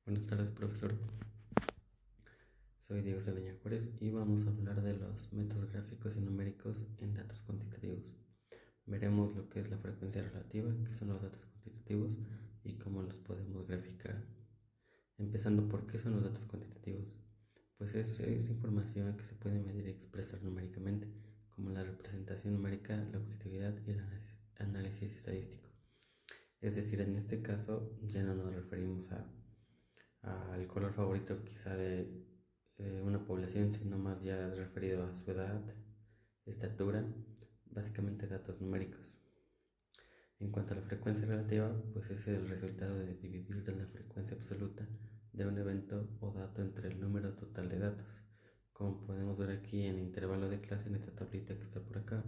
Buenas tardes, profesor. Soy Diego Saldaña Juárez y vamos a hablar de los métodos gráficos y numéricos en datos cuantitativos. Veremos lo que es la frecuencia relativa, qué son los datos cuantitativos y cómo los podemos graficar. Empezando por qué son los datos cuantitativos. Pues es información que se puede medir y expresar numéricamente, como la representación numérica, la objetividad y el análisis estadístico. Es decir, en este caso ya no nos referimos al color favorito quizá de una población, sino más ya referido a su edad, estatura, básicamente datos numéricos. En cuanto a la frecuencia relativa, pues es el resultado de dividir la frecuencia absoluta de un evento o dato entre el número total de datos, como podemos ver aquí en el intervalo de clase en esta tablita que está por acá.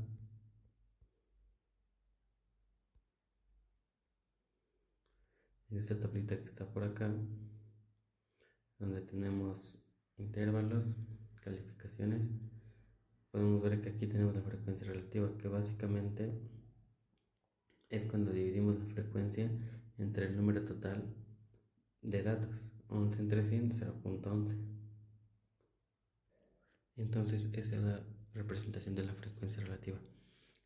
En esta tablita que está por acá, donde tenemos intervalos, calificaciones, podemos ver que aquí tenemos la frecuencia relativa, que básicamente es cuando dividimos la frecuencia entre el número total de datos, 11 entre 100, 0.11. Entonces esa es la representación de la frecuencia relativa.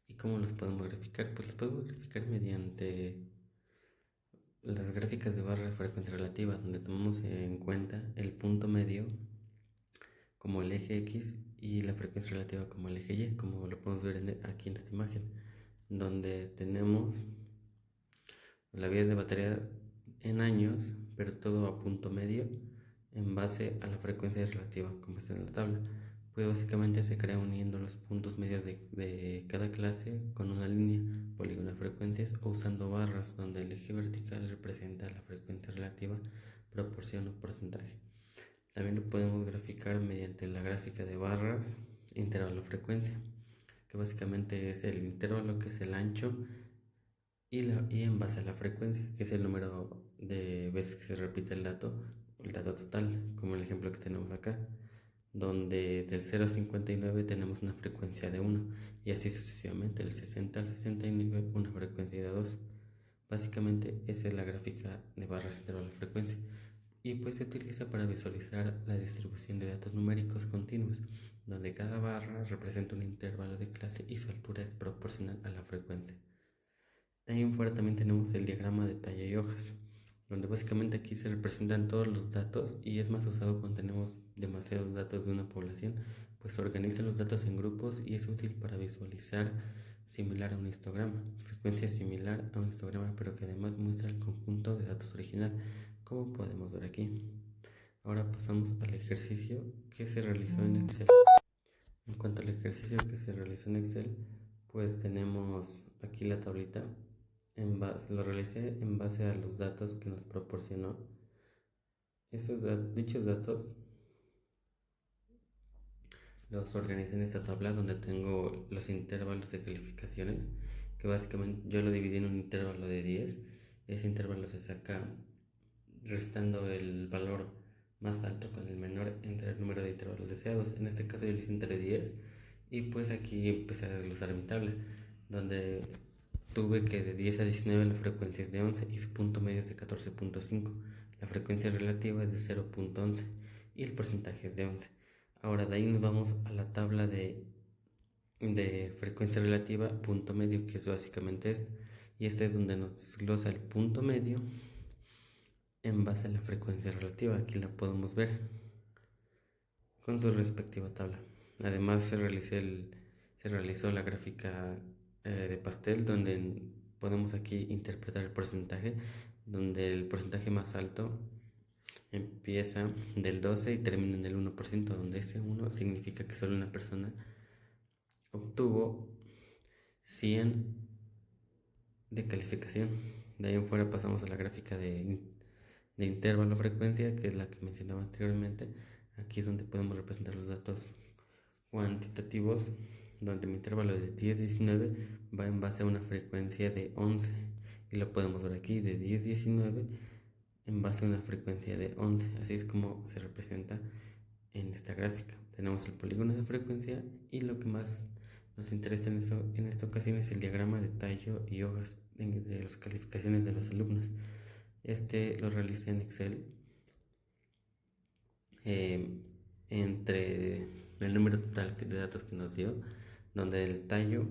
¿Y cómo los podemos graficar? Pues los podemos graficar mediante las gráficas de barra de frecuencia relativa, donde tomamos en cuenta el punto medio como el eje X y la frecuencia relativa como el eje Y, como lo podemos ver aquí en esta imagen, donde tenemos la vida de batería en años, pero todo a punto medio en base a la frecuencia relativa, como está en la tabla. Pues básicamente se crea uniendo los puntos medios de cada clase con una línea, polígono de frecuencias, o usando barras donde el eje vertical representa la frecuencia relativa, proporción o porcentaje. También lo podemos graficar mediante la gráfica de barras, intervalo frecuencia, que básicamente es el intervalo, que es el ancho, y en base a la frecuencia, que es el número de veces que se repite el dato total, como el ejemplo que tenemos acá, donde del 0 a 59 tenemos una frecuencia de 1 y así sucesivamente, del 60 al 69 una frecuencia de 2. Básicamente esa es la gráfica de barras intervalo de frecuencia y pues se utiliza para visualizar la distribución de datos numéricos continuos, donde cada barra representa un intervalo de clase y su altura es proporcional a la frecuencia. De ahí en fuera también tenemos el diagrama de talla y hojas, donde básicamente aquí se representan todos los datos y es más usado cuando tenemos demasiados datos de una población, pues organiza los datos en grupos y es útil para visualizar, similar a un histograma, frecuencia similar a un histograma, pero que además muestra el conjunto de datos original, como podemos ver aquí. Ahora pasamos al ejercicio que se realizó en Excel. En cuanto al ejercicio que se realizó en Excel, pues tenemos aquí la tablita. Lo realicé en base a los datos que nos proporcionó. Dichos datos los organicé en esta tabla donde tengo los intervalos de calificaciones, que básicamente yo lo dividí en un intervalo de 10. Ese intervalo se saca restando el valor más alto con el menor entre el número de intervalos deseados. En este caso yo lo hice entre 10 y pues aquí empecé a desglosar mi tabla, donde tuve que de 10 a 19 la frecuencia es de 11 y su punto medio es de 14.5. La frecuencia relativa es de 0.11 y el porcentaje es de 11. Ahora de ahí nos vamos a la tabla de frecuencia relativa, punto medio, que es básicamente esta. Y esta es donde nos desglosa el punto medio en base a la frecuencia relativa. Aquí la podemos ver con su respectiva tabla. Además se realizó la gráfica de pastel, donde podemos aquí interpretar el porcentaje, donde el porcentaje más alto empieza del 12 y termina en el 1%, donde ese 1 significa que solo una persona obtuvo 100 de calificación. De ahí en fuera pasamos a la gráfica de intervalo frecuencia, que es la que mencionaba anteriormente. Aquí es donde podemos representar los datos cuantitativos, donde mi intervalo de 10-19 va en base a una frecuencia de 11 y lo podemos ver aquí de 10-19 en base a una frecuencia de 11. Así es como se representa en esta gráfica. Tenemos el polígono de frecuencia y lo que más nos interesa en esta ocasión es el diagrama de tallo y hojas de las calificaciones de los alumnos. Este lo realicé en Excel eh, entre el número total de datos que nos dio, donde el tallo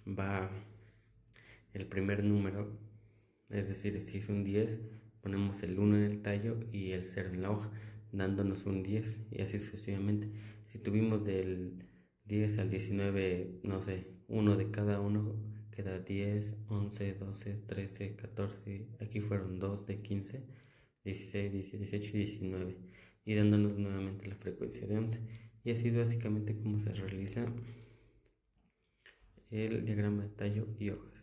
va el primer número, es decir, si es un 10, ponemos el 1 en el tallo y el 0 en la hoja, dándonos un 10 y así sucesivamente. Si tuvimos del 10 al 19, no sé, uno de cada uno, queda 10, 11, 12, 13, 14, aquí fueron 2 de 15, 16, 17, 18 y 19, y dándonos nuevamente la frecuencia de 11. Y así es básicamente como se realiza el diagrama de tallo y hojas.